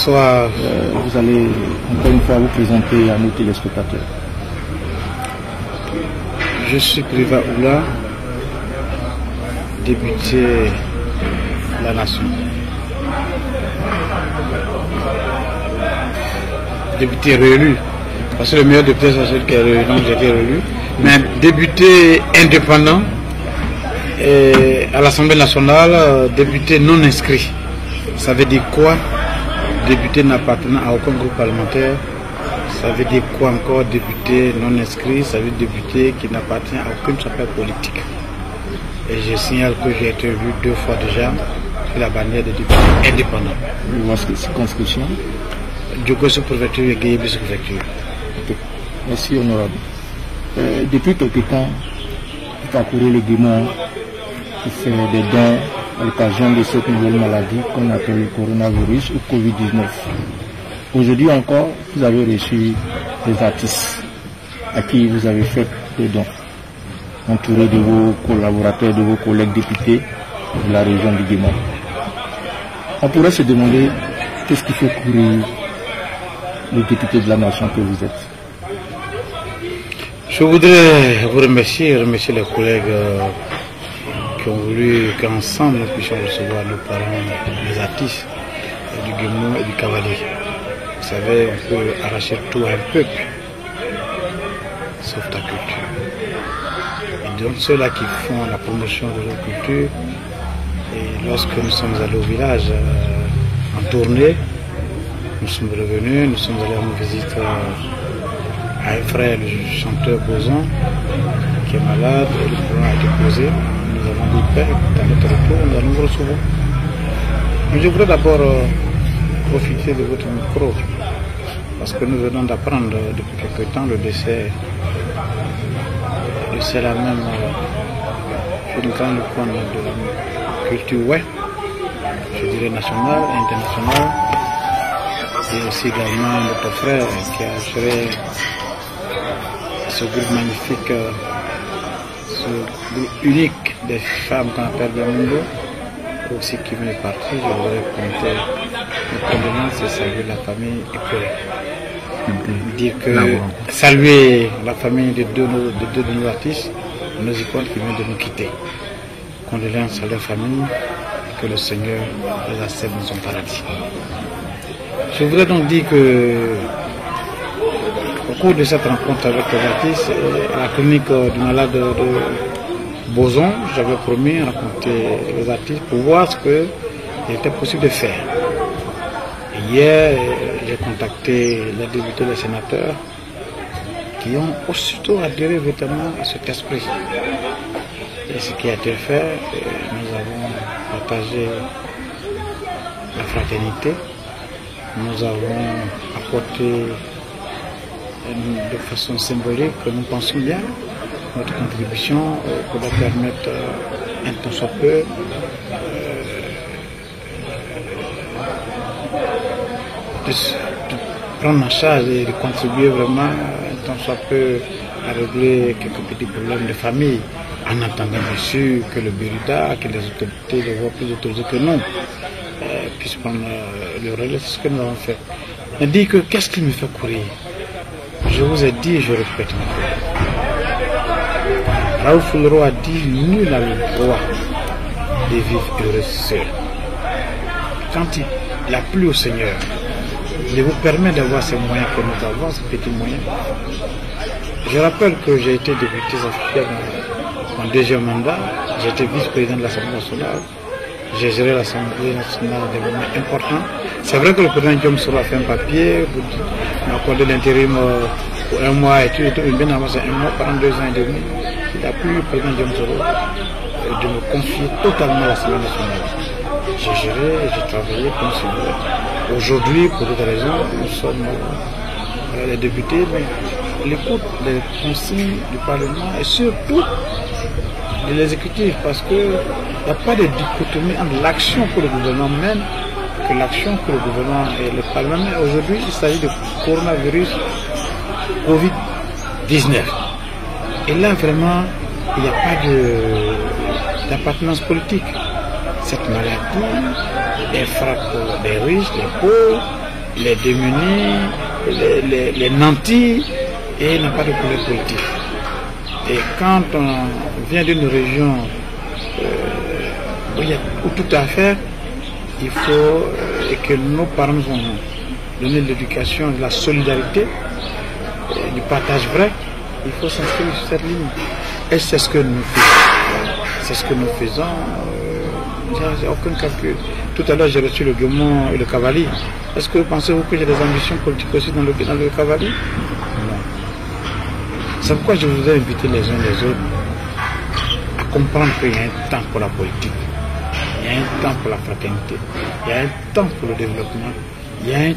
Bonsoir. Vous allez encore une fois vous présenter à nos téléspectateurs. Je suis Priva Oula, député de la Nation. Député réélu. Parce que le meilleur député, c'est celui qui est réélu, donc j'ai été réélu. Mais député indépendant et à l'Assemblée nationale, député non inscrit. Ça veut dire quoi? Député n'appartenant à aucun groupe parlementaire. Ça veut dire quoi encore? Député non inscrit, ça veut dire député qui n'appartient à aucune chapelle politique. Et je signale que j'ai été vu 2 fois déjà sur la bannière des députés indépendants. Votre circonscription? Djokoso préfecture et Guéébis préfecture. Okay. Merci honorable. Depuis quelque temps, vous parcourez le Guémon pour faire des dons à l'occasion de cette nouvelle maladie qu'on appelle le coronavirus ou Covid-19. Aujourd'hui encore, vous avez reçu des artistes à qui vous avez fait des dons, entourés de vos collaborateurs, de vos collègues députés de la région du Guémon. On pourrait se demander qu'est-ce qui fait courir le député de la nation que vous êtes. Je voudrais vous remercier les collègues qui ont voulu qu'ensemble nous puissions recevoir nos parents, les artistes du Guémon et du Cavalier. Vous savez, on peut arracher tout à un peuple, sauf ta culture. Et donc ceux-là qui font la promotion de leur culture, et lorsque nous sommes allés au village en tournée, nous sommes revenus, nous sommes allés en visite à un frère, le chanteur Boson, qui est malade, et le problème a été posé. Nous avons dit, Père, dans notre retour, nous allons vous recevoir. Mais je voudrais d'abord profiter de votre micro, parce que nous venons d'apprendre depuis quelque temps le décès là même d'une grande icône de la culture ouest, je dirais nationale et internationale, et aussi également notre frère qui a géré ce groupe magnifique, ce groupe unique des femmes qu'on appelle le Mundo, aussi qui vient de partir. Je voudrais compter mes condoléances et saluer la famille et dire que saluer la famille de deux de nos artistes, nos icônes qui viennent de nous quitter. Condoléances à leur famille, que le Seigneur les accepte dans son paradis. Je voudrais donc dire que au cours de cette rencontre avec les artistes, à la clinique du malade de Boson, j'avais promis de rencontrer les artistes pour voir ce qu'il était possible de faire. Et hier, j'ai contacté les députés et les sénateurs qui ont aussitôt adhéré véritablement à cet esprit. Et ce qui a été fait, nous avons partagé la fraternité, nous avons apporté de façon symbolique, nous pensons bien, notre contribution pour leur permettre un tant soit peu de prendre en charge et de contribuer vraiment un tant soit peu à régler quelques petits problèmes de famille, en attendant bien sûr que le Birida, que les autorités, les voix plus autorisées que nous, puissent prendre le relais. C'est ce que nous avons fait. On dit que qu'est-ce qui me fait courir? Je vous ai dit et je répète encore. Raoul Fulro a dit nul n'a le droit de vivre heureux seul. Quand il a plu au Seigneur, il vous permet d'avoir ces moyens que nous avons, ces petits moyens. Je rappelle que j'ai été député en deuxième mandat, j'ai été vice-président de l'Assemblée nationale, j'ai géré l'Assemblée nationale des moments importants. C'est vrai que le président Diom Soro a fait un papier, il a accordé l'intérim pour 1 mois et tout, bien avant c'est 1 mois, pendant 2 ans et demi. Il a plu le président Diom Soro de me confier totalement à l'Assemblée nationale. J'ai géré, j'ai travaillé comme si aujourd'hui, pour d'autres raisons, nous sommes les députés, mais l'écoute des consignes du Parlement et surtout de l'exécutif, parce qu'il n'y a pas de dichotomie entre l'action que le gouvernement mène que l'action que le gouvernement et le Parlement. Aujourd'hui, il s'agit de coronavirus Covid-19. Et là, vraiment, il n'y a pas d'appartenance politique. Cette maladie, elle frappe les riches, les pauvres, les démunis, les nantis, et n'a pas de couleur politique. Et quand on vient d'une région où il y a tout à faire, il faut que nos parents nous ont donné l'éducation, de la solidarité, du partage vrai. Il faut s'inscrire sur cette ligne. Et c'est ce que nous faisons. C'est ce que nous faisons. J'ai aucun calcul. Tout à l'heure, j'ai reçu le Guémon et le Cavalier. Est-ce que pensez-vous que j'ai des ambitions politiques aussi dans le Cavalier? Non. C'est pourquoi je voudrais inviter les uns les autres à comprendre qu'il y a un temps pour la politique. Il y a un temps pour la fraternité. Il y a un temps pour le développement. Il y a un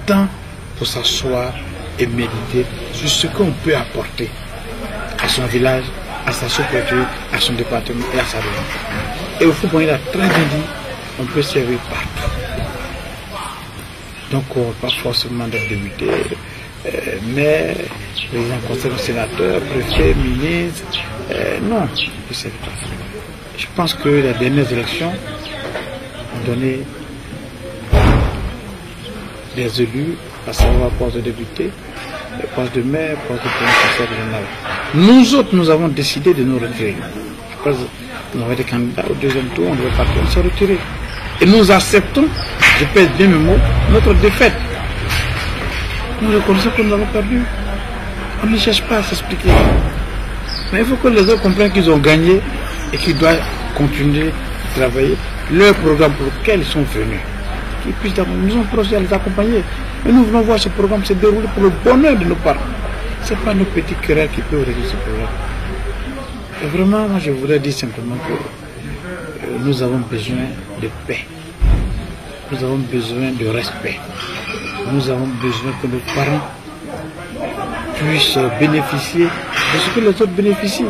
temps pour s'asseoir et méditer sur ce qu'on peut apporter à son village, à sa sous-préfecture, à son département et à sa région. Et au fond, il a très bien dit, on peut servir partout. Donc, on pas forcément d'être débuté, mais les gens conseils sénateurs, préfets, ministres, non, on peut servir partout. Je pense que les dernières élections ont donné des élus, à savoir poste de député, poste de maire, poste de conseiller régional. Nous autres, nous avons décidé de nous retirer. Je pense que nous avons été candidats au deuxième tour, on devait partir, on s'est retiré. Et nous acceptons, je pèse bien mes mots, notre défaite. Nous reconnaissons que nous avons perdu. On ne cherche pas à s'expliquer. Mais il faut que les autres comprennent qu'ils ont gagné et qu'ils doivent continuer à travailler leur programme pour lequel ils sont venus. Qu'ils puissent nous avons projet à les accompagner. Et nous voulons voir ce programme se dérouler pour le bonheur de nos parents. Ce n'est pas nos petits querelles qui peuvent régler ce programme. Et vraiment, moi, je voudrais dire simplement que nous avons besoin de paix. Nous avons besoin de respect. Nous avons besoin que nos parents puissent bénéficier de ce que les autres bénéficient.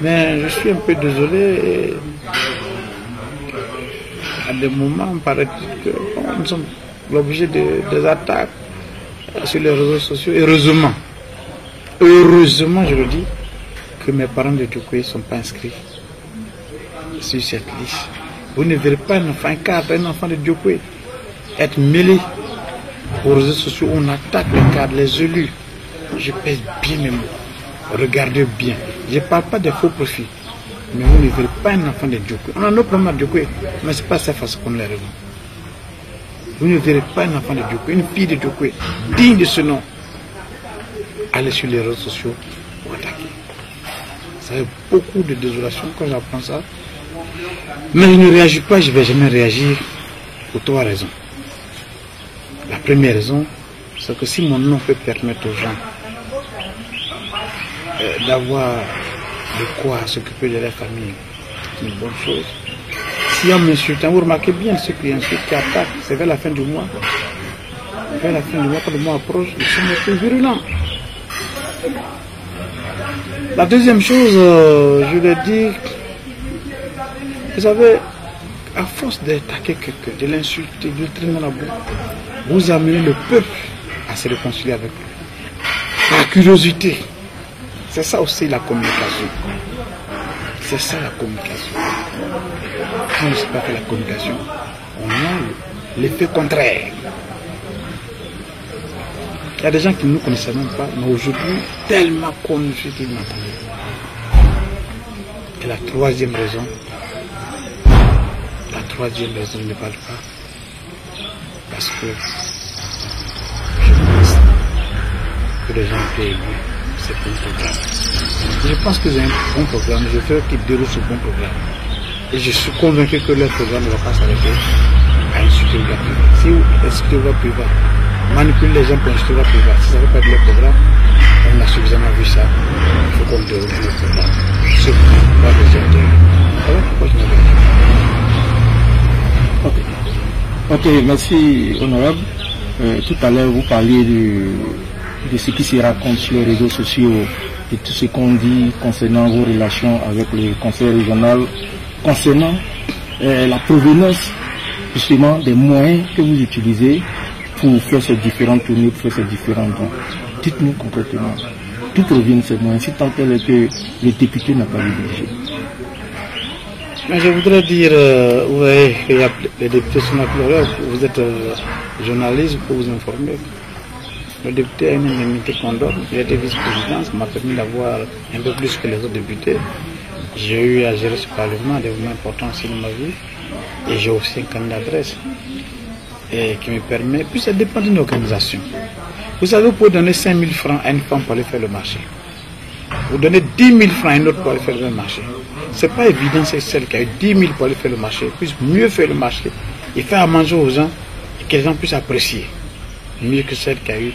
Mais je suis un peu désolé. À des moments, on paraît que nous sommes l'objet des attaques sur les réseaux sociaux. Heureusement, je le dis, que mes parents de Djokoé ne sont pas inscrits sur cette liste. Vous ne verrez pas un enfant, un enfant de Djokoé être mêlé aux réseaux sociaux où on attaque les cadres, les élus. Je pèse bien mes mots. Regardez bien. Je ne parle pas des faux profils. Mais vous ne verrez pas un enfant de Djokoé. On a nos problèmes de Djokoé, mais ce n'est pas sa façon qu'on les résout. Vous ne verrez pas un enfant de Djokoé, une fille de Djokoé, digne de ce nom, aller sur les réseaux sociaux pour attaquer. Ça fait beaucoup de désolation quand j'apprends ça. Mais je ne réagis pas, je ne vais jamais réagir pour 3 raisons. La première raison, c'est que si mon nom peut permettre aux gens d'avoir de quoi s'occuper de leur famille, c'est une bonne chose. Si on m'insulte, vous remarquez bien ceux qui insultent, qui attaquent, c'est vers la fin du mois. Vers la fin du mois, quand le mois approche, ils sont un peu virulents. La deuxième chose, je l'ai dit, vous savez, à force d'attaquer quelqu'un, de l'insulter, de le traîner dans la boue, vous amenez le peuple à se réconcilier avec lui. La curiosité, c'est ça aussi la communication. C'est ça la communication. Quand on ne sait pas faire la communication, on a l'effet contraire. Il y a des gens qui ne nous connaissaient même pas, mais aujourd'hui, tellement qu'on nous suit qu'ils m'entendent. Et la troisième raison, je ne parle pas, parce que je pense que les gens ont été élus, c'est un programme. Je pense que c'est un bon programme, je veux qu'ils déroulent ce bon programme. Et je suis convaincu que leur programme ne va pas s'arrêter à une structure privée. Si une structure privée manipule les gens pour une structure privée, si ça ne veut pas être leur programme, on a suffisamment vu ça. Il faut qu'on déroule le programme. Ce pas des gens. Alors pourquoi je n'avais pas. Ok, merci honorable. Tout à l'heure vous parliez de ce qui se raconte sur les réseaux sociaux, de tout ce qu'on dit concernant vos relations avec le conseil régional, concernant la provenance justement des moyens que vous utilisez pour faire ces différentes tournées, pour faire ces différents dons. Dites-nous concrètement, d'où proviennent ces moyens, si tant est que le député n'a pas le budget. Mais je voudrais dire, vous voyez, les députés sont là, vous êtes journaliste pour vous informer. Le député a une indemnité qu'on donne. J'ai été vice-président, ça m'a permis d'avoir un peu plus que les autres députés. J'ai eu à gérer ce parlement, des moments importants aussi dans ma vie. Et j'ai aussi un candidat d'adresse qui me permet. Puis ça dépend d'une organisation. Vous savez, vous pouvez donner 5 000 francs à une femme pour aller faire le marché. Vous donnez 10 000 francs à une autre pour aller faire le marché. Ce n'est pas évident, c'est celle qui a eu 10 000 pour aller faire le marché, puisse mieux faire le marché et faire à manger aux gens et que les gens puissent apprécier. Mieux que celle qui a eu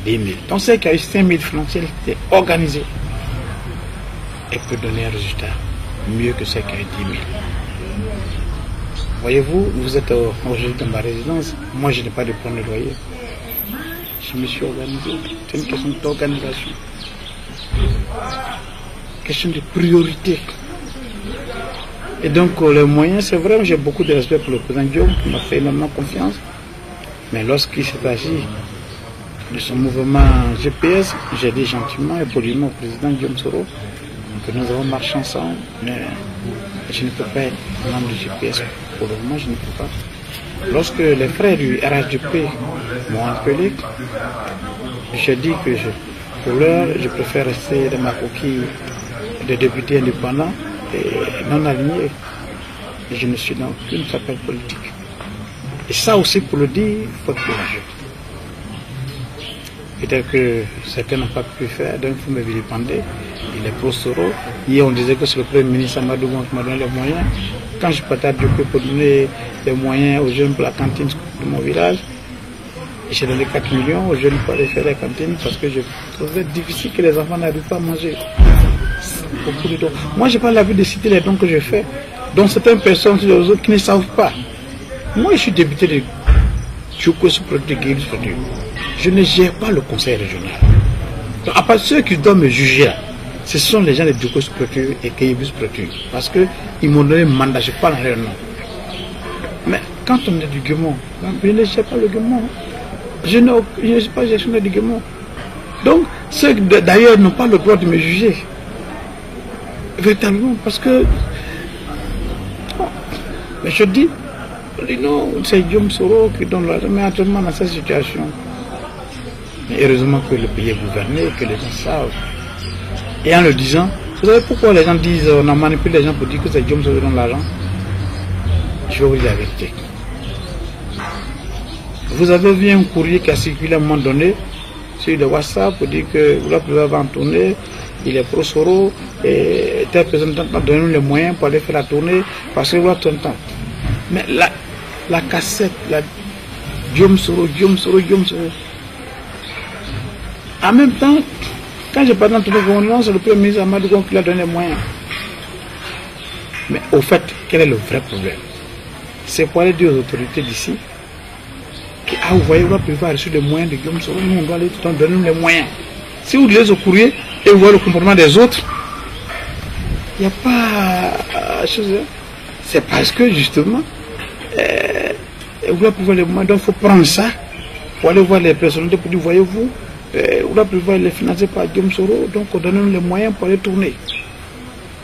10 000. Donc celle qui a eu 5 000 francs, si elle était organisée, elle peut donner un résultat mieux que celle qui a eu 10 000. Voyez-vous, vous êtes aujourd'hui dans ma résidence, moi je n'ai pas de point de loyer. Je me suis organisé, c'est une question d'organisation. Question de priorité. Et donc les moyens, c'est vrai, j'ai beaucoup de respect pour le président Diom qui m'a fait énormément confiance. Mais lorsqu'il s'est agi de son mouvement GPS, j'ai dit gentiment et poliment au président Guillaume Soro que nous avons marché ensemble, mais je ne peux pas être membre du GPS. Pour le moment, je ne peux pas. Lorsque les frères du RHDP m'ont appelé, j'ai dit que pour l'heure, je préfère rester dans ma coquille de député indépendant et non aligné. Et je ne suis dans aucune chapelle politique. Et ça aussi, pour le dire, il faut être courageux. Peut-être que certains n'ont pas pu faire, donc il faut me vilipender. Il est pro-Soro. Hier, on disait que c'est le Premier ministre Amadou qui m'a donné les moyens. Quand je partais à Diopé pour donner les moyens aux jeunes pour la cantine de mon village, j'ai donné 4 millions aux jeunes pour aller faire la cantine parce que je trouvais difficile que les enfants n'arrivent pas à manger. Beaucoup de dons. Moi, je n'ai pas l'habitude de citer les dons que je fais, dont certaines personnes les autres qui ne savent pas. Moi, je suis député de Djoko-Suprotu. Je ne gère pas le conseil régional. Donc, à part ceux qui doivent me juger, ce sont les gens de Djoko-Suprotu et Kayibus-Protu. Parce qu'ils m'ont donné un mandat, je parle en leur nom. Mais quand on est du Guémon, je ne gère pas le Guémon. Je ne suis pas gestionnaire du Guémon. Donc, ceux d'ailleurs n'ont pas le droit de me juger. Véritablement, parce que. Bon, mais je dis, non, c'est Guillaume Soro qui donne l'argent, mais actuellement dans cette situation. Mais heureusement que le pays est gouverné, que les gens savent. Et en le disant, vous savez pourquoi les gens disent, on a manipulé les gens pour dire que c'est Guillaume Soro qui donne l'argent? Je vais vous dire la vérité. Vous avez vu un courrier qui a circulé à un moment donné sur le WhatsApp pour dire que vous pouvez en tourner, il est pro-Soro et tel représentant a donné les moyens pour aller faire la tournée parce que vous avez tout le temps. Mais la cassette, Guillaume Soro. En même temps, quand je parle dans toute la c'est le Premier ministre Amadou qui a donné les moyens. Mais au fait, quel est le vrai problème? C'est pour aller dire aux autorités d'ici que, vous voyez, vous pouvez reçu les moyens de Guillaume Soro, nous on doit aller tout le temps donner les moyens. Si vous lisez ce courrier et vous voyez le comportement des autres, il n'y a pas chose. C'est parce que justement, vous doit pouvoir les moyens, donc il faut prendre ça pour aller voir les personnalités pour dire, voyez-vous, vous doit pouvoir les financer par Guillaume Soro, donc on donne les moyens pour aller tourner.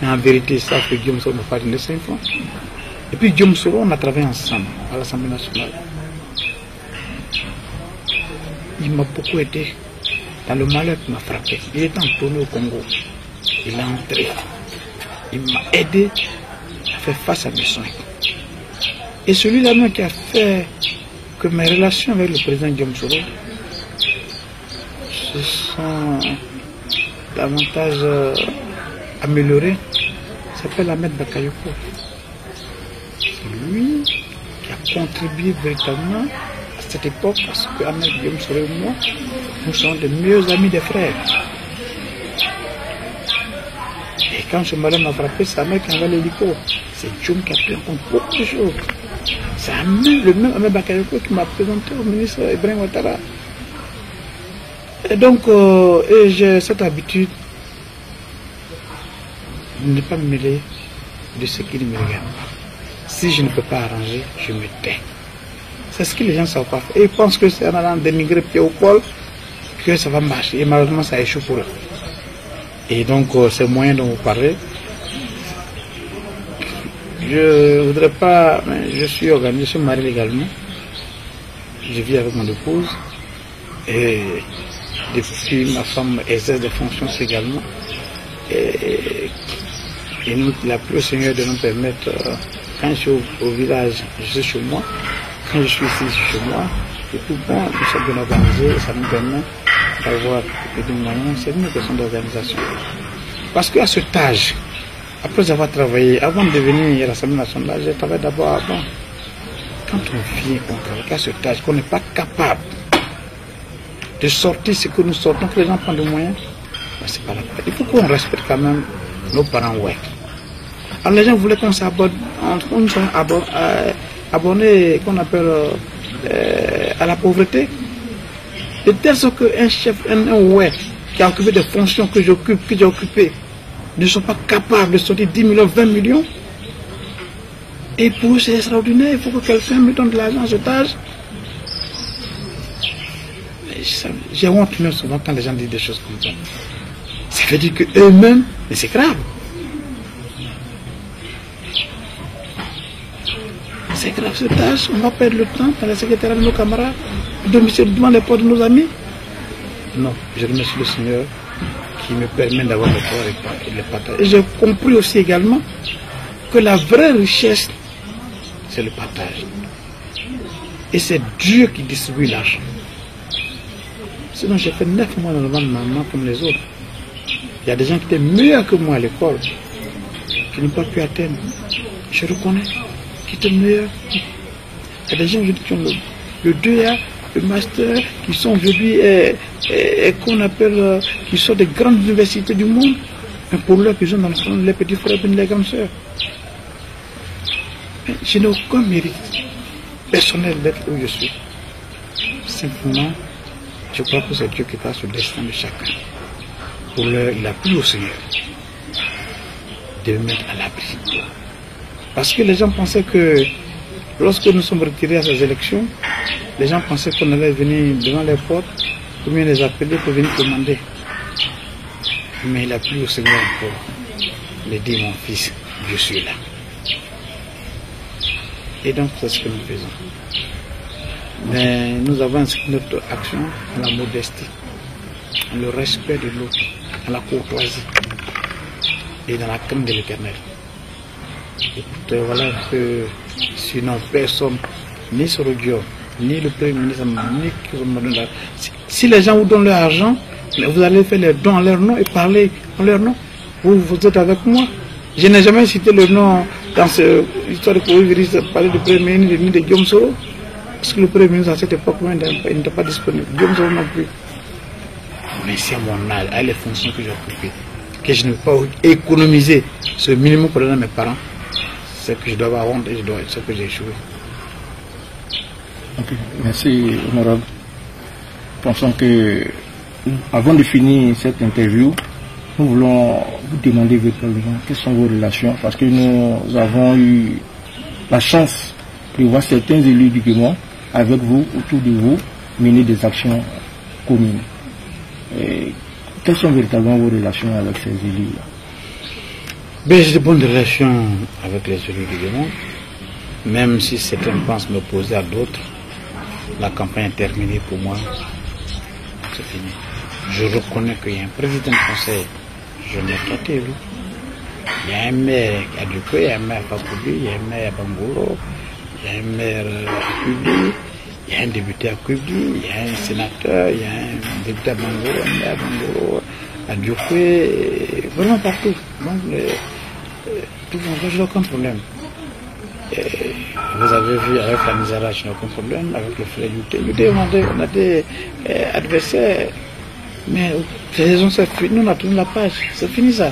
Mais en vérité, ça que Guillaume Soro n'a pas donné 5 francs. Et puis Guillaume Soro, on a travaillé ensemble à l'Assemblée nationale. Il m'a beaucoup aidé dans le malheur qui m'a frappé. Il était en tournée au Congo. Il est entré. Il m'a aidé à faire face à mes soins. Et celui-là même qui a fait que mes relations avec le président Guillaume Soro se sont davantage améliorées, s'appelle Ahmed Bakayoko. C'est lui qui a contribué véritablement à cette époque parce que Ahmed Guillaume Soro et moi, nous sommes les meilleurs amis des frères. Et quand ce malheur m'a frappé, c'est Ahmed qui envoie l'hélico. C'est Djoum qui a pris en compte beaucoup de choses. C'est le même Ahmed Bakayoko qui m'a présenté au ministre Ibrahim Ouattara. Et donc, j'ai cette habitude de ne pas me mêler de ce qui ne me regarde pas. Si je ne peux pas arranger, je me tais. C'est ce que les gens ne savent pas faire. Et ils pensent que c'est en allant dénigrer Pierre ou Paul que ça va marcher. Et malheureusement, ça échoue pour eux. Et donc, ces moyens dont vous parlez, Je voudrais pas, mais je suis organisé, je suis marié légalement. Je vis avec mon épouse. Et depuis, ma femme exerce des fonctions également. Et nous, il a plu au Seigneur de nous permettre, quand je suis au village, je suis chez moi. Quand je suis ici, je suis chez moi. Et tout bon, nous sommes bien organisés, ça nous permet d'avoir des moyens. C'est une question d'organisation. Parce qu'à cet âge, après avoir travaillé, avant de devenir à l'Assemblée nationale, j'ai travaillé d'abord avant. Quand on vient, on travaille à cet âge, qu'on n'est pas capable de sortir ce que nous sortons, que les gens prennent des moyens, ben c'est pas la peine. Il faut qu'on respecte quand même nos parents, ouais. Alors les gens voulaient qu'on s'abonne, qu'on soit abonné, qu'on appelle à la pauvreté. De telle sorte qu'un chef, un ouais, qui a occupé des fonctions que j'ai occupées, ne sont pas capables de sortir 10 millions, 20 millions. Et pour eux, c'est extraordinaire. Il faut que quelqu'un me donne de l'argent à cet âge. J'ai honte même souvent quand les gens disent des choses comme ça. Ça veut dire qu'eux-mêmes, mais c'est grave. C'est grave cette tâche. On va perdre le temps dans la secrétaire de nos camarades, devant les portes de nos amis. Non, je remercie le Seigneur qui me permet d'avoir le corps et le partage. Et j'ai compris aussi également que la vraie richesse, c'est le partage. Et c'est Dieu qui distribue l'argent. Sinon, j'ai fait 9 mois dans le ventre de maman comme les autres. Il y a des gens qui étaient meilleurs que moi à l'école, qui n'ont pas pu atteindre. Je reconnais qui étaient meilleurs. Il y a des gens qui ont le 2A, le master, qui sont aujourd'hui, qu'on appelle, qui sont des grandes universités du monde. Mais pour l'heure, ils ont dans le fond, les petits frères et les grandes sœurs. Je n'ai aucun mérite personnel d'être où je suis. Simplement, je crois que c'est Dieu qui passe le destin de chacun. Pour l'heure, il a plu au Seigneur de me mettre à l'abri. Parce que les gens pensaient que lorsque nous sommes retirés à ces élections, les gens pensaient qu'on allait venir devant les portes pour venir les appeler pour venir demander. Mais il a plu au Seigneur pour lui dire, mon fils, je suis là. Et donc c'est ce que nous faisons. Mais nous avons inscrit notre action à la modestie, à le respect de l'autre, à la courtoisie et dans la crainte de l'Éternel. Écoutez, voilà que sinon personne, ni Sorodio, ni le Premier ministre, ni qui vous donne si les gens vous donnent leur argent, vous allez faire les dons en leur nom et parler en leur nom. Vous êtes avec moi. Je n'ai jamais cité le nom dans cette histoire de coronavirus, de parler du Premier ministre ni de Guillaume Soro. Parce que le Premier ministre à cette époque, il n'était pas disponible. Guillaume Soro non plus. Mais c'est à mon âge, à les fonctions que j'ai occupées, que je ne peux pas économiser ce minimum pour donner à mes parents, c'est que je dois avoir honte et c'est que j'ai échoué. Okay. Merci, honorable. Pensons que, avant de finir cette interview, nous voulons vous demander véritablement quelles sont vos relations, parce que nous avons eu la chance de voir certains élus du Guémon avec vous, autour de vous, mener des actions communes. Et quelles sont véritablement vos relations avec ces élus-là? Ben, j'ai de bonnes relations avec les élus du Guémon, même si certains pensent m'opposer à d'autres. La campagne est terminée pour moi, c'est fini. Je reconnais qu'il y a un président de conseil, je n'ai pas été élu. Il y a un maire à Dupré, il y a un maire à Pakoubi, il y a un maire à Bangoro, il y a un maire à Kubi, il y a un député à Kubi, il y a un sénateur, il y a un député à Bangoro, un maire à Bangoro, à Dupré, vraiment partout. Donc, tout le monde, je n'ai aucun problème. Et vous avez vu avec la Misara, je n'ai aucun problème, avec le frère Youté, on a des adversaires, mais les raisons, c'est fini, nous on a tourné la page, c'est fini ça.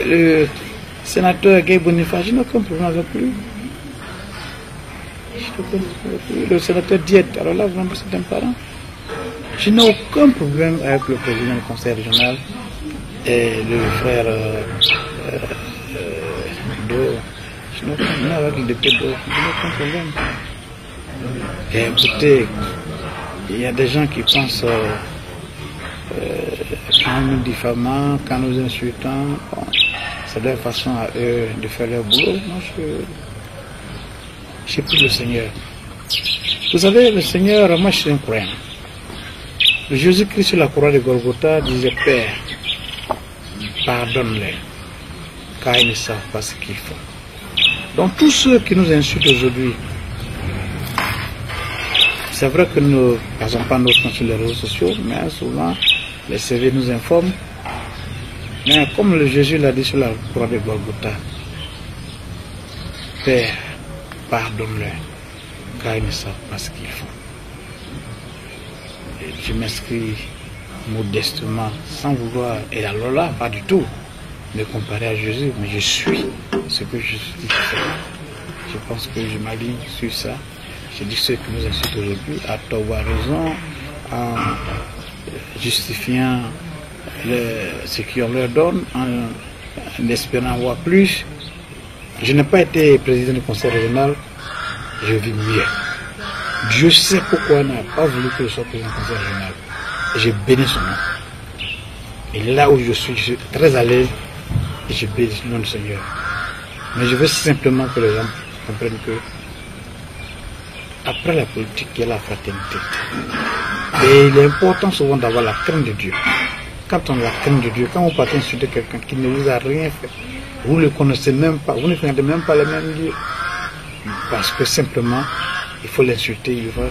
Le sénateur Gay Boniface, je n'ai aucun problème avec lui. Le sénateur Diète, alors là, vraiment, c'est un parent. Je n'ai aucun problème avec le président du conseil régional et le frère je n'ai aucun problème avec le député je n'ai aucun problème. Et écoutez, il y a des gens qui pensent quand nous diffamons, quand nous insultons, bon, c'est leur façon à eux de faire leur boulot. Moi, j'ai pris le Seigneur. Vous savez, le Seigneur, moi je suis un croyant. Jésus-Christ sur la croix de Golgotha disait, Père, pardonne-les, car ils ne savent pas ce qu'ils font. Donc tous ceux qui nous insultent aujourd'hui, c'est vrai que nous ne passons pas notre temps sur les réseaux sociaux, mais souvent les CV nous informent. Mais comme le Jésus l'a dit sur la croix de Golgotha, Père, pardonne-les, car ils ne savent pas ce qu'ils font. Et je m'inscris modestement, sans vouloir, et alors là, pas du tout, me comparer à Jésus, mais je suis ce que je suis. Je pense que je m'aligne sur ça. Je dis ceux qui nous insultent aujourd'hui, à tort ou à raison, en justifiant ce qu'on leur donne, en espérant avoir plus. Je n'ai pas été président du conseil régional, je vis mieux. Dieu sait pourquoi il n'a pas voulu que je sois président du conseil régional. Et je bénis son nom. Et là où je suis très à l'aise et je bénis le nom du Seigneur. Mais je veux simplement que les gens comprennent que après la politique, il y a la fraternité. Et il est important souvent d'avoir la crainte de Dieu. Quand on a la crainte de Dieu, quand vous partez insulter quelqu'un qui ne vous a rien fait, vous ne le connaissez même pas, vous ne connaissez même pas le même Dieu. Parce que simplement, il faut l'insulter, il va.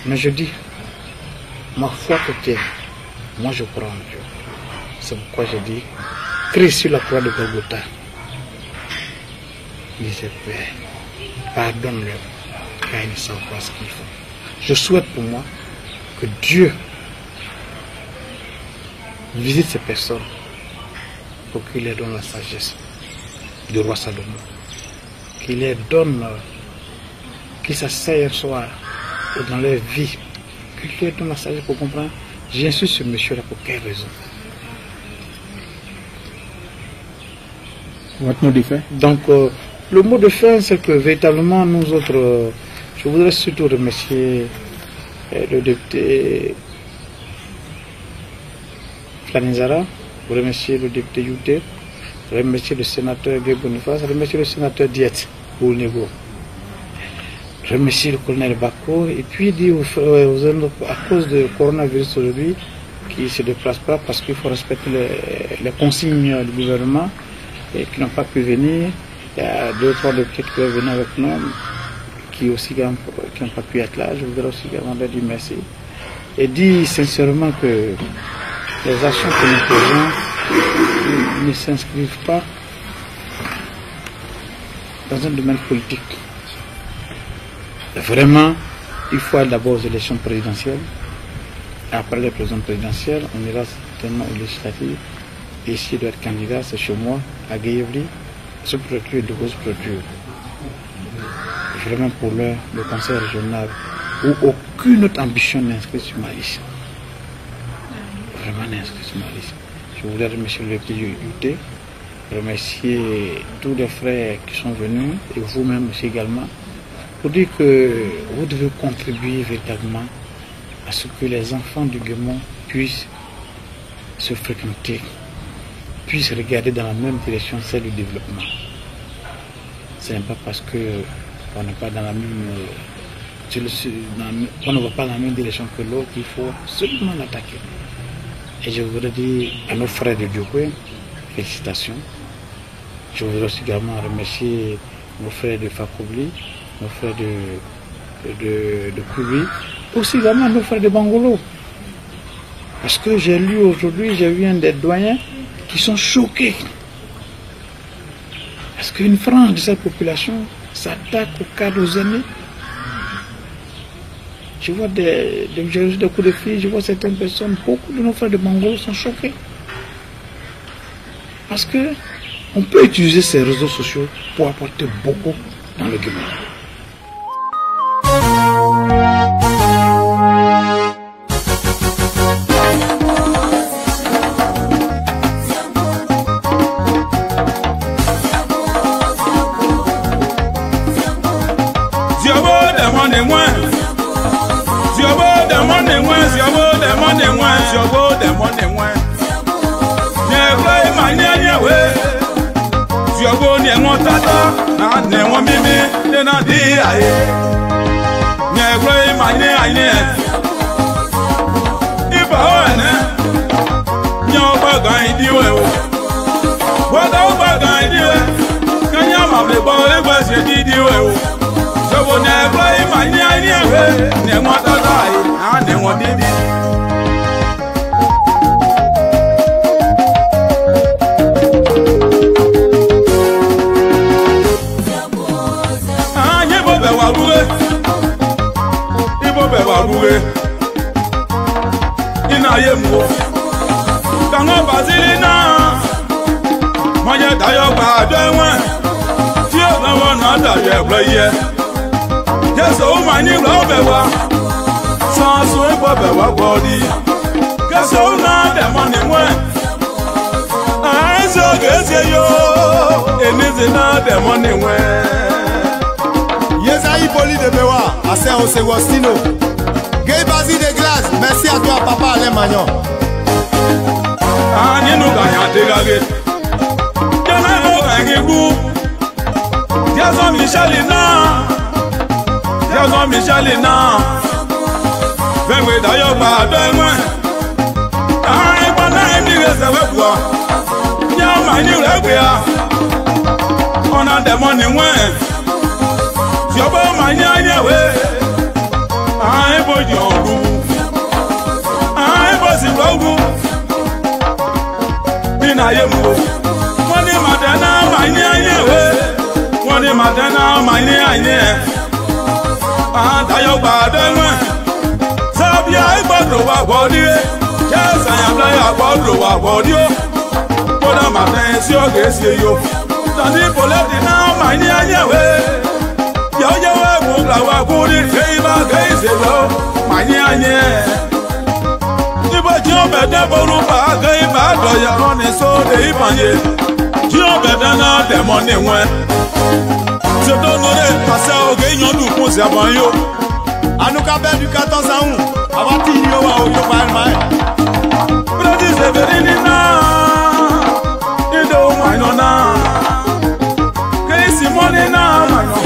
Mais je dis, ma foi chrétienne, moi je crois en Dieu. C'est pourquoi je dis, Christ sur la croix de Golgotha, il disait, Père, pardonne-leur, car ils ne savent pas ce qu'ils font. Je souhaite pour moi que Dieu visite ces personnes pour qu'il leur donne la sagesse du roi Salomon, qu'il leur donne, qu'ils s'asseyent un soir dans leur vie, qu'il leur donne la sagesse pour comprendre. J'insiste ce monsieur-là pour quelle raison? Votre mot de fin? Donc, le mot de fin, c'est que véritablement, nous autres, je voudrais surtout remercier le député Flanizara, remercier le député Youté, remercier le sénateur Guy Boniface, remercier le sénateur Diet Boulnego, remercier le colonel Bako, et puis dire aux hommes, à cause du coronavirus aujourd'hui, qui ne se déplacent pas parce qu'il faut respecter les consignes du gouvernement et qui n'ont pas pu venir. Il y a 2 ou 3 députés qui peuvent venir avec nous, qui n'ont pas pu être là. Je voudrais aussi leur dire merci et dire sincèrement que les actions que nous faisons ne s'inscrivent pas dans un domaine politique. Vraiment, il faut aller d'abord aux élections présidentielles. Après les élections présidentielles, on ira certainement aux législatives. Et ici, il doit être candidat, c'est chez moi, à Guévry, sous-préfecture de Grosse-Préfecture. Vraiment pour l'heure, le conseil régional, où aucune autre ambition n'est inscrite sur ma liste. Vraiment n'est inscrite sur ma liste. Je voudrais remercier le député Youté, remercier tous les frères qui sont venus, et vous-même aussi également, pour dire que vous devez contribuer véritablement à ce que les enfants du Guémont puissent se fréquenter, puissent regarder dans la même direction, celle du développement. Ce n'est pas parce qu'on n'est pas dans la même, on ne va pas dans la même direction que l'autre qu'il faut seulement l'attaquer. Et je voudrais dire à nos frères de Diopoué, félicitations. Je voudrais aussi également remercier nos frères de Fakobli, nos frères de Koubi, aussi également nos frères de Bangolo. Parce que j'ai lu aujourd'hui, j'ai vu un des doyens qui sont choqués. Parce qu'une frange de cette population s'attaque au cadre aux aînés. Je vois des coups de fil, je vois certaines personnes, beaucoup de nos frères de Bangolo sont choqués. Parce que on peut utiliser ces réseaux sociaux pour apporter beaucoup dans le Guémont. Demande moins, Jogo ni mo tata na ne won mimi de na di aye. Nye grey ma ni aye. Iba o ene. Nyo ba gan idi we o. Wa da o ba gan idi we. Kanya ma le bo e gba se di we o. Jogo ni grey ma ni aye we. Ne mo tata aye na ne won di di. Ina ye mo kango bazilina moye dayo gba adewen ti o na wona da ye gboye Jesu ma ni lo be wa san so e bo be wa body Jesu na de mo ni wen ai so gese yo enize na de mo ni wen Yesaï Poli de Bewa, à Saint-Osegostino. Gay Basi de Glace, merci à toi, papa Alain Magnon. Ah, nous gagnons des gagues. Jason Michelina. Jason Michelina. Venez d'ailleurs pas de moi. Ah, et pendant un millier, ça va quoi? Y'a mani le béa. On a demandé moins. Yobo manya we ai bo yoru ai bo si rogu bina yemu woni madana manya we woni madana manya ah dayo gba denwe sabia igbodro wa bodi yes I am like igbodro wa bodi o koda maten si oge si yo tani poledi na manya we yo we la wa kuri keiba keise lo manyanye ibo jo bede boru ba keiba do ya oni so de ibanye jo bede na de money wen se donore passa oge yan du kun se aban yo Anuka be du 14 ans abati yo wa o yo ba mai brother se verini na ido maino na keisi money na maino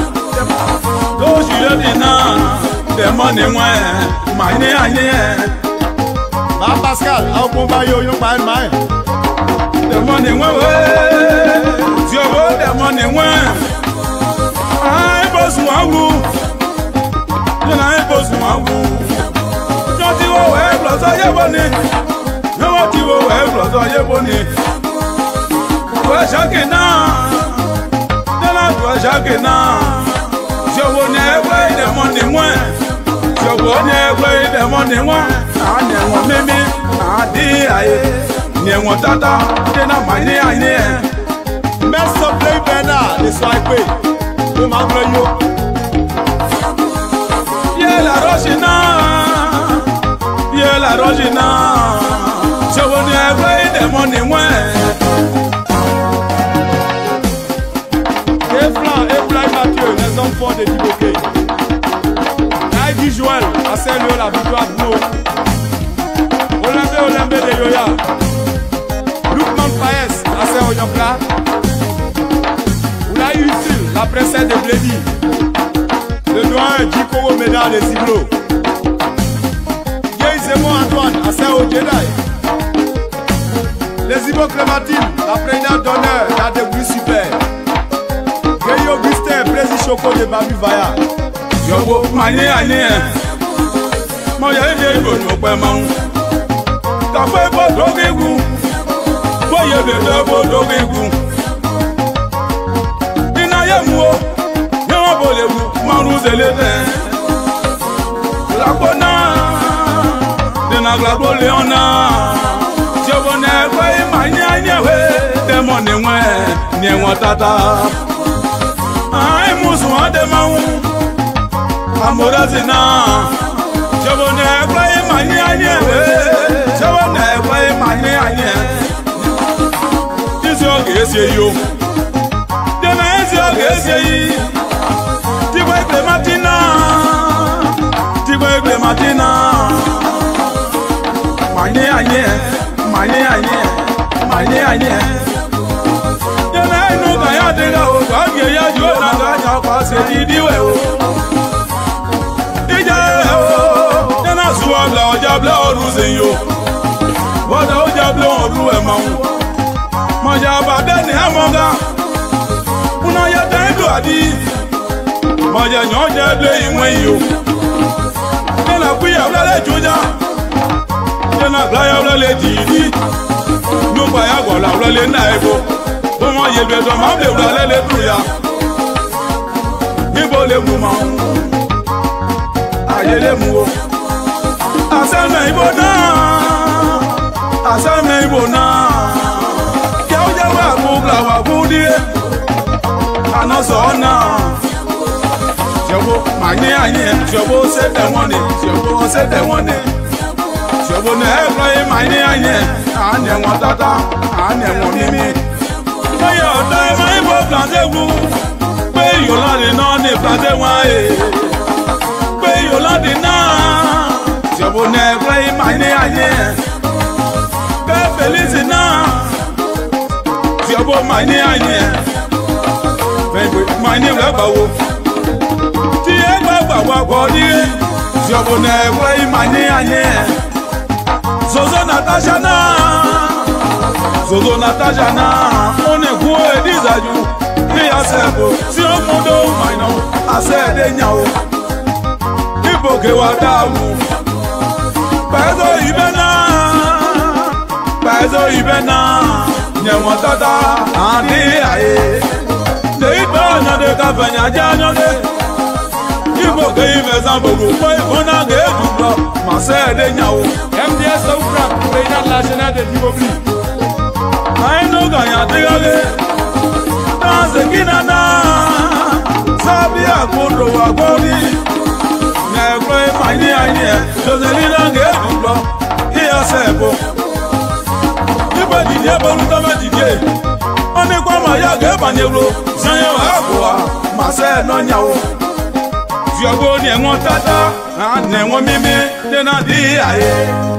the money when my Ma Pascal, au combat yo by my. The money when the money when I was wangu. Then I was wangu. Not you away, plus I have money. No, what you away, plus I have money. We're shocking now. Then I was shocking now. Je won't the money when. Je won't the money when. I never made I did. I never tata. Then I'm my name. Merci au play Bernard, les swipés. Pour ma yo. Yeah, la Rogina. Yeah, la Rogina. Je won't the money when. Eflaï Mathieu, les enfants de Diboké. Naïdi Joël, à Saint-Léo, la victoire de nous. Olympe de Yoya. Loukman Paes, à Saint-Oyopla. Oula Utile, la princesse de Blédi. Le doyen Djikoro Médard de Ziblo. Guy Zemon Antoine, à Saint-Odjedai. Les Ibo Clémentine, la présidente d'honneur, la débris super. Augustin, président Choco de Babi Vaya. Yobo mani ane. Mo ya ide ibo no pe ma. Ta fe bo dogigu. Bo ye de bo dogigu. Ina ye mu o. Ye wo bo lewu, ma ru zele de. La kona. De na gla bo leona. Yobo na pe mani ane we. De mo ni we, ni won tata. Ai musu ade mau amorazina jabone play mani anye jabone play mani anye tiso gese yo dena ezio gese yi tigwe matina mani anye dena inu ga ya de no pass it di we o ija o na suwa bla oja bla oru zen yo boda oja bla oru e ma mo ja ba de ni amoga una ya den do adi mo ja nyo je ble inwe yo na ku ya bla le juja na bla ya bla le di no ba ya go la bla le na ebo mo ye be do ma ble bla le du ya ibo le mu ma ayele mu o asame ibo na ke o ja wa ku bla wa ku di ana so na jobo ma ni anye jobo se de won ni jobo na e ma ni anye anye won tata anye won mimi oya o da ma ibo plan ewu pe yo la ni no ni plan ewa pe yo la di na jobo na e ma ni anye pe feliz na jobo ma ni anye pe ma ni wa ba wo ti e gba wa go di jobo na e ma ni anye Zozo Natasha na on est go e dizaju ni asebo si o mundo maino asede nyawo ibo ke wa dawu Pazo ibena nyawo tata ani aye de ibo na de ka fanya janyo de ibo ke imeza bogo ko ifona ge dubo masede nyawo MDS Oufra, président national de Dibobli. Aïno Ganya Tigale, dans ce Guinana, Sabia Kondo Wagoli, Negre Mani Agne, Joselina Gedublo, Ia Sebo. Ibadi Diabolu Damadike, on est quoi Maya Gebanero, Zanya Agua, Marcel Nonyao. Diabo Niemon Tata, Nemo Mimi, Denadi Aye.